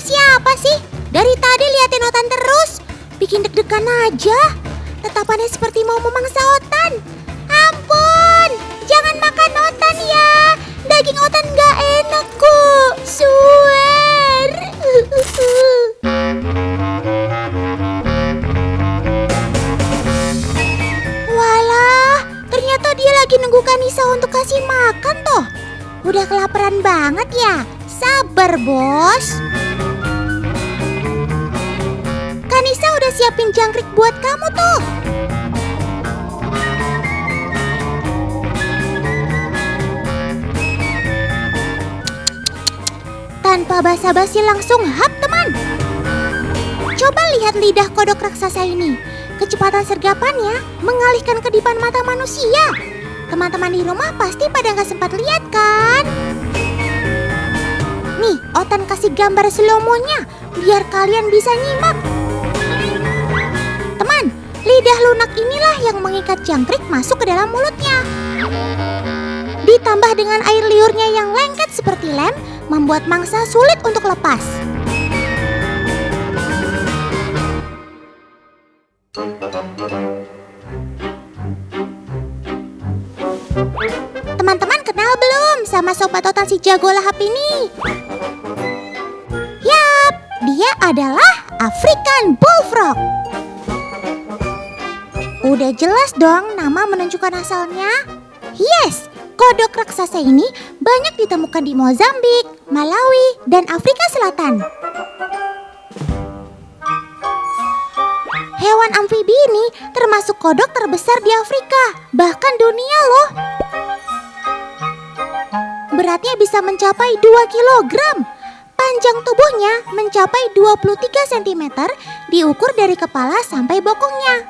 siapa sih? Dari tadi liatin Otan terus. Bikin deg-degan aja. Tatapannya seperti mau memangsa Otan. Ampun, jangan makan Otan ya. Daging Otan gak enak kok. Swear. Walah, ternyata dia lagi nunggu Kanisa untuk kasih makan toh. Udah kelaparan banget ya. Sabar bos. Kanisa udah siapin jangkrik buat kamu tuh. Tanpa basa-basi langsung hap teman. Coba lihat lidah kodok raksasa ini. Kecepatan sergapannya mengalihkan kedipan mata manusia. Teman-teman di rumah pasti pada nggak sempat lihat kan? Nih, Otan kasih gambar slow-mo-nya biar kalian bisa nyimak. Teman, lidah lunak inilah yang mengikat jangkrik masuk ke dalam mulutnya. Ditambah dengan air liurnya yang lengket seperti lem, membuat mangsa sulit untuk lepas. Teman-teman kenal belum sama sobat Otan si jago lahap ini? Yap, dia adalah African Bullfrog. Udah jelas dong nama menunjukkan asalnya. Yes, kodok raksasa ini banyak ditemukan di Mozambik, Malawi, dan Afrika Selatan. Hewan amfibi ini termasuk kodok terbesar di Afrika, bahkan dunia loh. Beratnya bisa mencapai 2 kilogram. Panjang tubuhnya mencapai 23 cm, diukur dari kepala sampai bokongnya.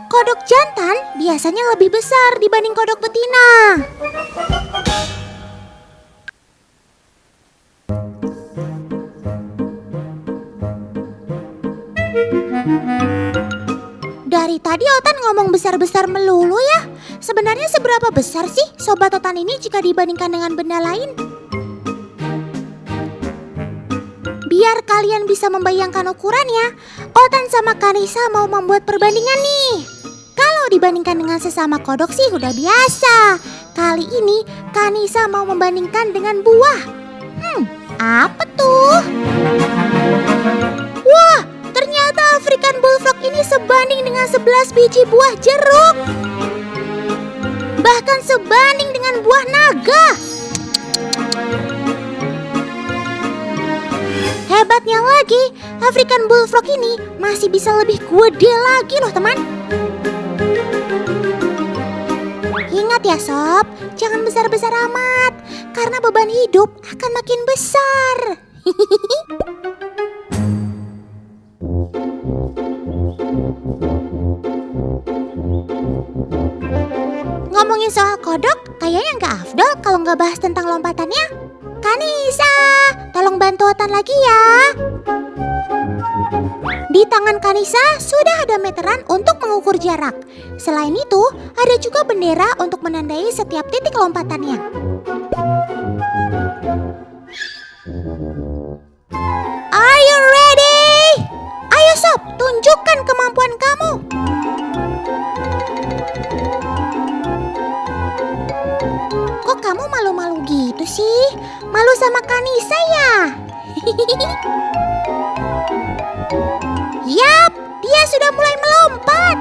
Kodok jantan biasanya lebih besar dibanding kodok betina. Dari tadi Otan ngomong besar-besar melulu ya. Sebenarnya seberapa besar sih sobat Otan ini jika dibandingkan dengan benda lain? Biar kalian bisa membayangkan ukurannya, Otan sama Kanisa mau membuat perbandingan nih. Kalau dibandingkan dengan sesama kodok sih udah biasa. Kali ini Kanisa mau membandingkan dengan buah. Apa tuh? Wah, ternyata African Bullfrog ini sebanding dengan 11 biji buah jeruk. Bahkan sebanding dengan buah naga. Hebatnya lagi, African Bullfrog ini masih bisa lebih gede lagi loh teman. Ingat ya sob, jangan besar-besar amat, karena beban hidup akan makin besar. Ngomongin soal kodok, kayaknya nggak afdol kalau nggak bahas tentang lompatannya. Kanisa, tolong bantu Otan lagi ya. Di tangan Kanisa sudah ada meteran untuk mengukur jarak. Selain itu, ada juga bendera untuk menandai setiap titik lompatannya. Are you ready? Ayo sob, tunjukkan kemampuan kamu. Kok kamu malu-malu gitu sih? Malu sama Kanisa ya? Yap, dia sudah mulai melompat.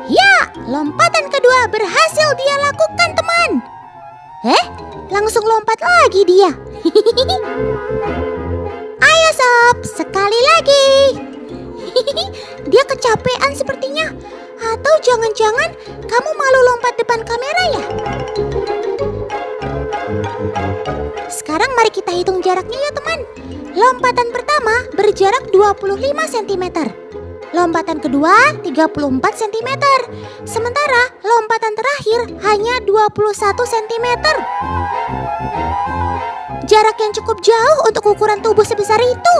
Ya, lompatan kedua berhasil dia lakukan teman. Langsung lompat lagi dia. Ayo sob, sekali lagi. Dia kecapean sepertinya. Atau jangan-jangan kamu malu lompat depan kamera ya? Sekarang mari kita hitung jaraknya ya teman. Lompatan pertama berjarak 25 cm. Lompatan kedua 34 cm. Sementara lompatan terakhir hanya 21 cm. Jarak yang cukup jauh untuk ukuran tubuh sebesar itu.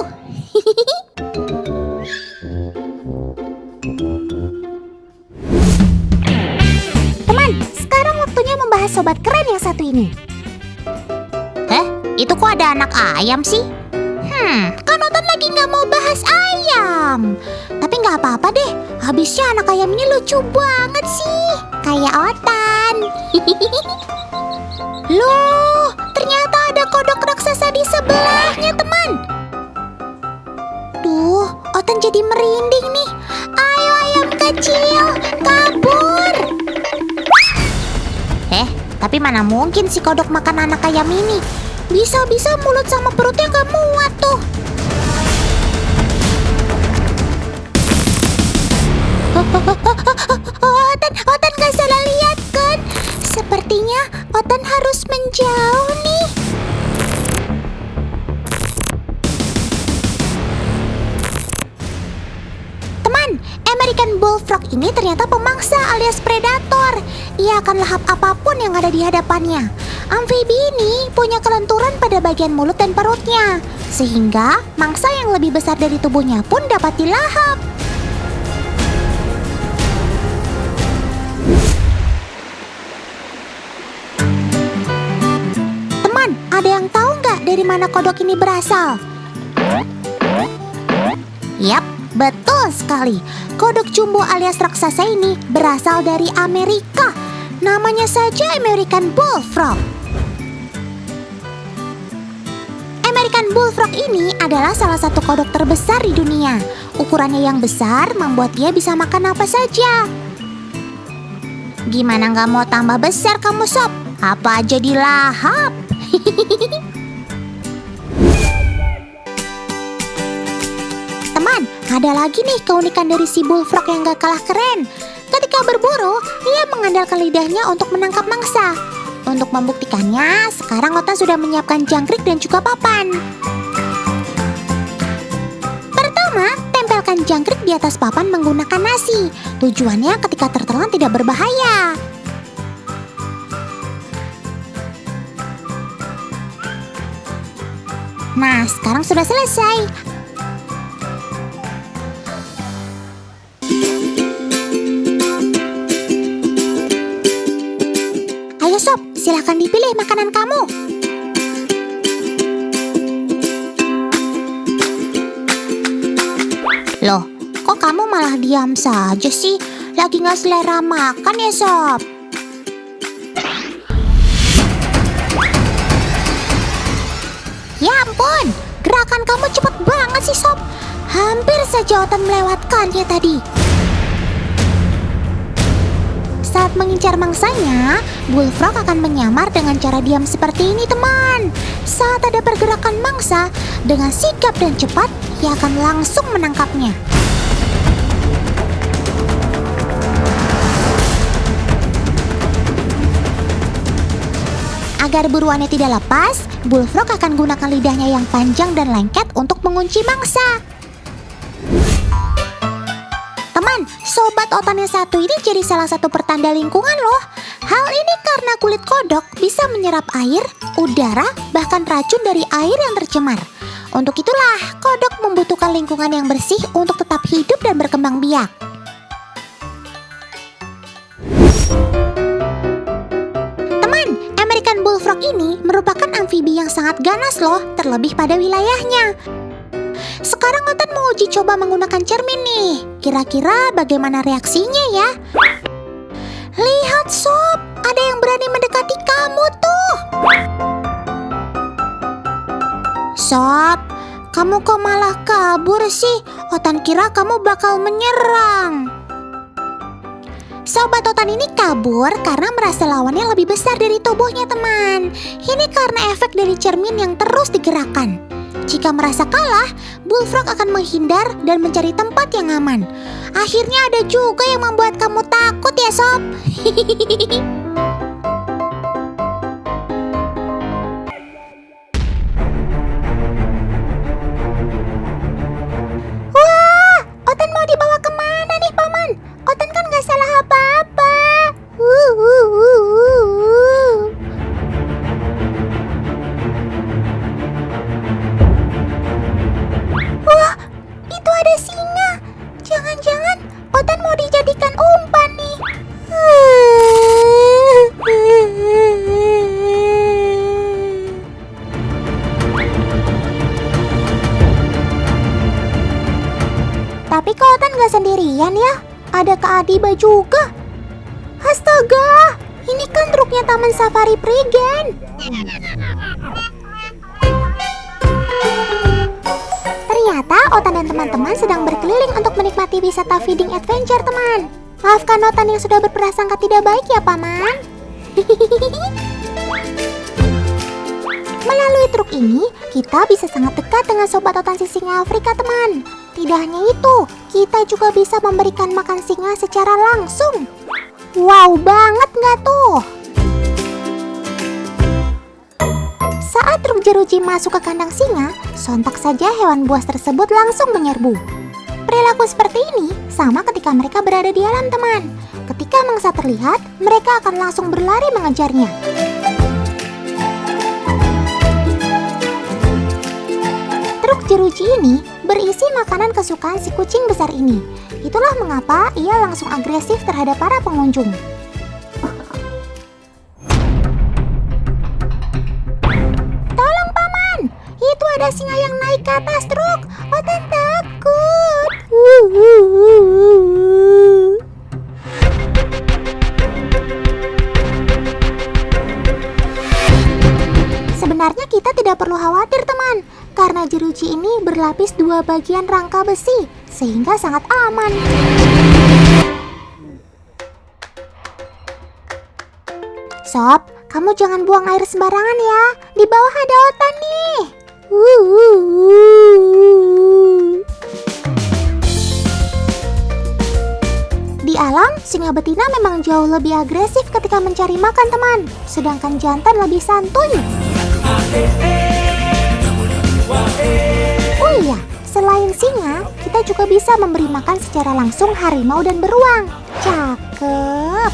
Teman, sekarang waktunya membahas sobat keren yang satu ini. Itu kok ada anak ayam sih? Kan Otan lagi nggak mau bahas ayam. Tapi nggak apa-apa deh, habisnya anak ayam ini lucu banget sih. Kayak Otan. Loh, ternyata ada kodok raksasa di sebelahnya, teman. Duh, Otan jadi merinding nih. Ayo ayam kecil, kabur. Tapi mana mungkin si kodok makan anak ayam ini. Bisa-bisa mulut sama perutnya gak muat tuh. Otan gak salah lihat kan? Sepertinya Otan harus menjauh nih. Teman, American Bullfrog ini ternyata pemangsa alias predator. Ia akan lahap apapun yang ada di hadapannya. Amfibi ini punya kelenturan pada bagian mulut dan perutnya, sehingga mangsa yang lebih besar dari tubuhnya pun dapat dilahap. Teman, ada yang tahu nggak dari mana kodok ini berasal? Yap, betul sekali. Kodok jumbo alias raksasa ini berasal dari Amerika. Namanya saja American Bullfrog. American Bullfrog ini adalah salah satu kodok terbesar di dunia. Ukurannya yang besar membuat dia bisa makan apa saja. Gimana nggak mau tambah besar kamu, Sob? Apa aja dilahap? Teman, ada lagi nih keunikan dari si Bullfrog yang gak kalah keren. Ketika berburu, ia mengandalkan lidahnya untuk menangkap mangsa. Untuk membuktikannya, sekarang Otan sudah menyiapkan jangkrik dan juga papan. Pertama, tempelkan jangkrik di atas papan menggunakan nasi. Tujuannya ketika tertelan tidak berbahaya. Nah, sekarang sudah selesai. Ayo Sob, silahkan dipilih makanan kamu. Loh, kok kamu malah diam saja sih? Lagi gak selera makan ya Sob? Ya ampun, gerakan kamu cepet banget sih Sob. Hampir saja Otan melewatkannya tadi. Saat mengincar mangsanya, Bullfrog akan menyamar dengan cara diam seperti ini teman. Saat ada pergerakan mangsa, dengan sigap dan cepat, ia akan langsung menangkapnya. Agar buruannya tidak lepas, Bullfrog akan gunakan lidahnya yang panjang dan lengket untuk mengunci mangsa. Teman, sobat Otan yang satu ini jadi salah satu pertanda lingkungan loh. Hal ini karena kulit kodok bisa menyerap air, udara, bahkan racun dari air yang tercemar. Untuk itulah, kodok membutuhkan lingkungan yang bersih untuk tetap hidup dan berkembang biak. Teman, American Bullfrog ini merupakan amfibi yang sangat ganas loh, terlebih pada wilayahnya. Sekarang Otan mau uji coba menggunakan cermin nih. Kira-kira bagaimana reaksinya ya? Lihat Sob, ada yang berani mendekati kamu tuh. Sob, kamu kok malah kabur sih? Otan kira kamu bakal menyerang. Sobat Otan ini kabur karena merasa lawannya lebih besar dari tubuhnya teman. Ini karena efek dari cermin yang terus digerakkan. Jika merasa kalah, Bullfrog akan menghindar dan mencari tempat yang aman. Akhirnya ada juga yang membuat kamu takut ya Sob. Wah, Otan mau dibawa kemana nih Paman? Otan kan gak salah apa-apa. Wah, itu ada singa. Jangan-jangan Otan mau dijadikan umpan nih. Lumayan ya, ada Kak Adiba juga. Astaga, ini kan truknya Taman Safari Prigen. Ternyata Otan dan teman-teman sedang berkeliling untuk menikmati wisata feeding adventure, teman. Maafkan Otan yang sudah berprasangka tidak baik ya, Paman. Melalui truk ini, kita bisa sangat dekat dengan sobat Otan si singa Afrika, teman. Tidak hanya itu, kita juga bisa memberikan makan singa secara langsung. Wow banget nggak tuh? Saat truk jeruji masuk ke kandang singa, sontak saja hewan buas tersebut langsung menyerbu. Perilaku seperti ini sama ketika mereka berada di alam, teman. Ketika mangsa terlihat, mereka akan langsung berlari mengejarnya. Truk jeruji ini berisi makanan kesukaan si kucing besar ini. Itulah mengapa ia langsung agresif terhadap para pengunjung. Tolong, Paman! Itu ada singa yang naik ke atas truk. Otan takut. Sebenarnya kita tidak perlu khawatir, teman, karena jeruji ini berlapis 2 bagian rangka besi, sehingga sangat aman. Sob, kamu jangan buang air sembarangan ya. Di bawah ada Otan nih. Di alam, singa betina memang jauh lebih agresif ketika mencari makan, teman. Sedangkan jantan lebih santuy. Oh iya, selain singa, kita juga bisa memberi makan secara langsung harimau dan beruang. Cakep.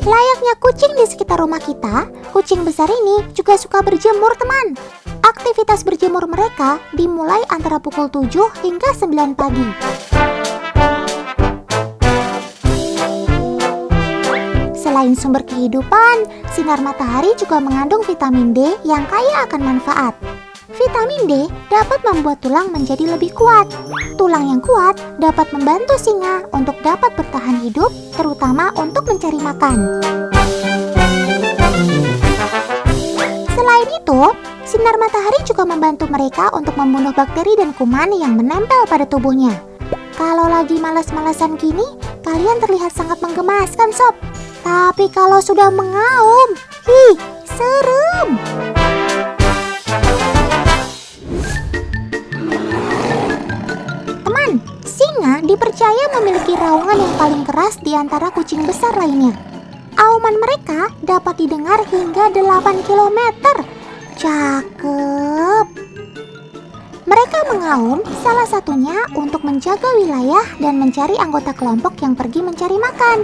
Layaknya kucing di sekitar rumah kita, kucing besar ini juga suka berjemur, teman. Aktivitas berjemur mereka dimulai antara pukul 7 hingga 9 pagi. Selain sumber kehidupan, sinar matahari juga mengandung vitamin D yang kaya akan manfaat. Vitamin D dapat membuat tulang menjadi lebih kuat. Tulang yang kuat dapat membantu singa untuk dapat bertahan hidup, terutama untuk mencari makan. Selain itu, sinar matahari juga membantu mereka untuk membunuh bakteri dan kuman yang menempel pada tubuhnya. Kalau lagi malas-malasan gini, kalian terlihat sangat menggemaskan, sob. Tapi kalau sudah mengaum, serem. Teman, singa dipercaya memiliki raungan yang paling keras di antara kucing besar lainnya. Auman mereka dapat didengar hingga 8 km. Cakep. Mereka mengaum salah satunya untuk menjaga wilayah dan mencari anggota kelompok yang pergi mencari makan.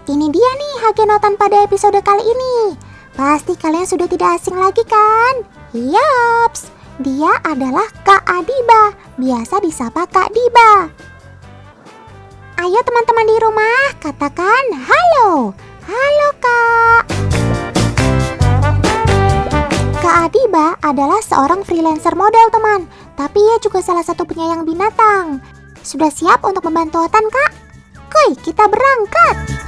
Ini dia nih Hagenotan pada episode kali ini. Pasti kalian sudah tidak asing lagi kan? Yaps, dia adalah Kak Adiba, biasa disapa Kak Diba. Ayo teman-teman di rumah, katakan halo. Halo Kak. Kak Adiba adalah seorang freelancer model, teman. Tapi ia juga salah satu penyayang binatang. Sudah siap untuk membantu Otan, Kak? Kuy, kita berangkat.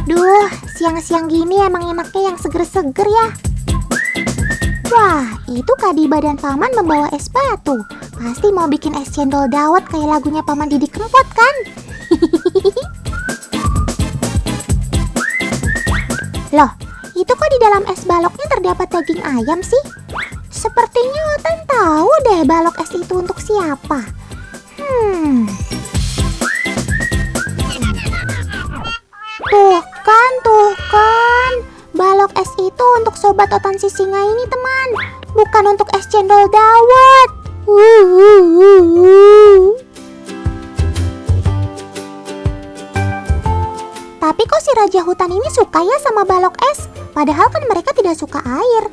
Duh, siang-siang gini emang enaknya yang seger-seger ya. Wah, itu Kak Diba dan Paman membawa es batu. Pasti mau bikin es cendol dawet kayak lagunya Paman Didi Kempot kan? Loh, itu kok di dalam es baloknya terdapat daging ayam sih? Sepertinya Otan tahu deh balok es itu untuk siapa. Tuh kan. Balok es itu untuk sobat Otan si singa ini, teman. Bukan untuk es cendol dawet. Tapi kok si raja hutan ini suka ya sama balok es? Padahal kan mereka tidak suka air.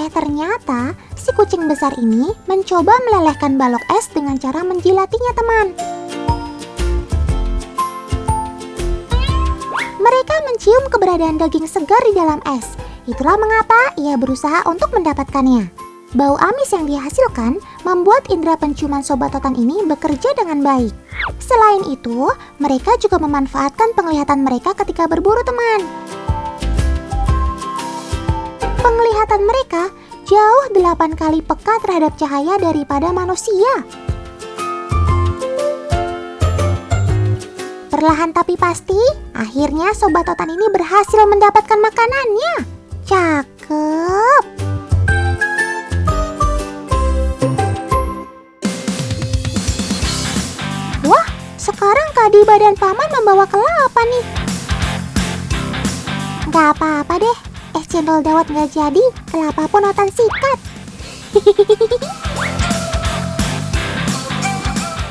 Ternyata si kucing besar ini mencoba melelehkan balok es dengan cara menjilatinya, teman. Mereka mencium keberadaan daging segar di dalam es. Itulah mengapa ia berusaha untuk mendapatkannya. Bau amis yang dihasilkan membuat indera penciuman sobat totan ini bekerja dengan baik. Selain itu, mereka juga memanfaatkan penglihatan mereka ketika berburu, teman. Penglihatan mereka jauh 8 kali peka terhadap cahaya daripada manusia. Perlahan tapi pasti, akhirnya sobat totan ini berhasil mendapatkan makanannya. Cakep. Wah, sekarang Kadiba dan Paman membawa kelapa nih. Gak apa-apa deh, es cendol dawet gak jadi, kelapa pun Otan sikat.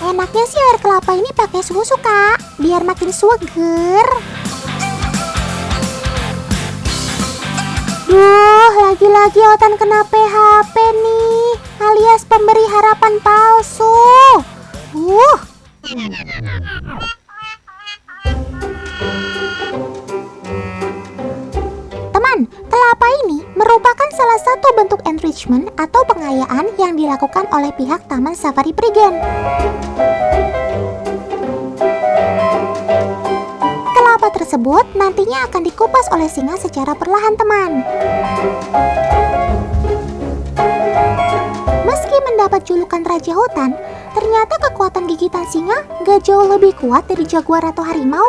Enaknya sih air kelapa ini pakai susu, Kak, biar makin seger. Duh, lagi-lagi Otan kena PHP nih, alias pemberi harapan palsu. Teman, kelapa ini merupakan salah satu bentuk enrichment atau pengayaan yang dilakukan oleh pihak Taman Safari Prigen. Kelapa tersebut nantinya akan dikupas oleh singa secara perlahan, teman. Meski mendapat julukan Raja Hutan, ternyata kekuatan gigitan singa gak jauh lebih kuat dari jaguar atau harimau.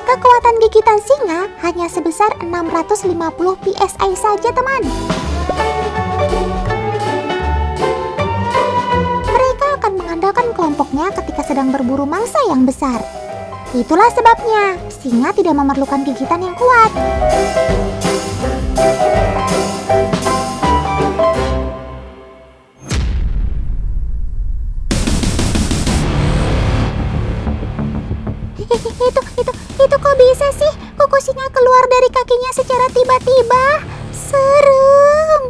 Kekuatan gigitan singa hanya sebesar 650 PSI saja, teman. Mereka akan mengandalkan kelompoknya ketika sedang berburu mangsa yang besar. Itulah sebabnya singa tidak memerlukan gigitan yang kuat. Itu kok bisa sih kuku singa keluar dari kakinya secara tiba-tiba? Serem.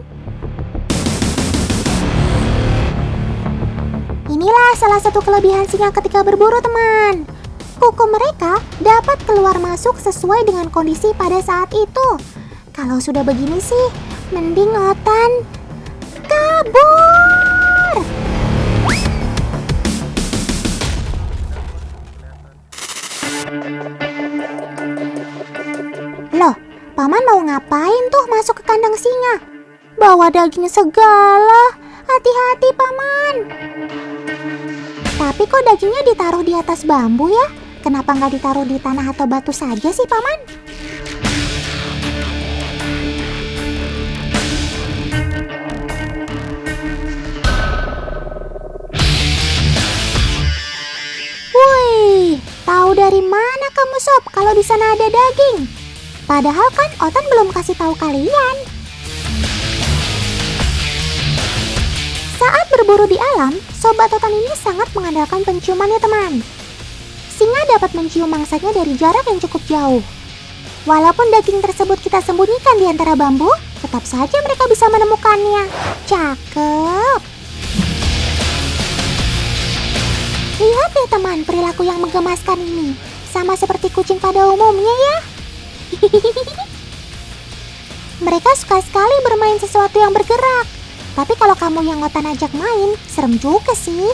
Inilah salah satu kelebihan singa ketika berburu, teman. Kuku mereka dapat keluar masuk sesuai dengan kondisi pada saat itu. Kalau sudah begini sih, mending Otan kabur. Loh, Paman mau ngapain tuh masuk ke kandang singa? Bawa daging segala. Hati-hati, Paman. Tapi kok dagingnya ditaruh di atas bambu ya? Kenapa nggak ditaruh di tanah atau batu saja sih, Paman? Wih, tahu dari mana kamu, Sob, kalau di sana ada daging? Padahal kan Otan belum kasih tahu kalian. Saat berburu di alam, sobat Otan ini sangat mengandalkan penciumannya, teman. Singa dapat mencium mangsanya dari jarak yang cukup jauh. Walaupun daging tersebut kita sembunyikan di antara bambu, tetap saja mereka bisa menemukannya. Cakep. Lihat deh, teman, perilaku yang menggemaskan ini. Sama seperti kucing pada umumnya ya. Mereka suka sekali bermain sesuatu yang bergerak. Tapi kalau kamu yang Otan ajak main, serem juga sih.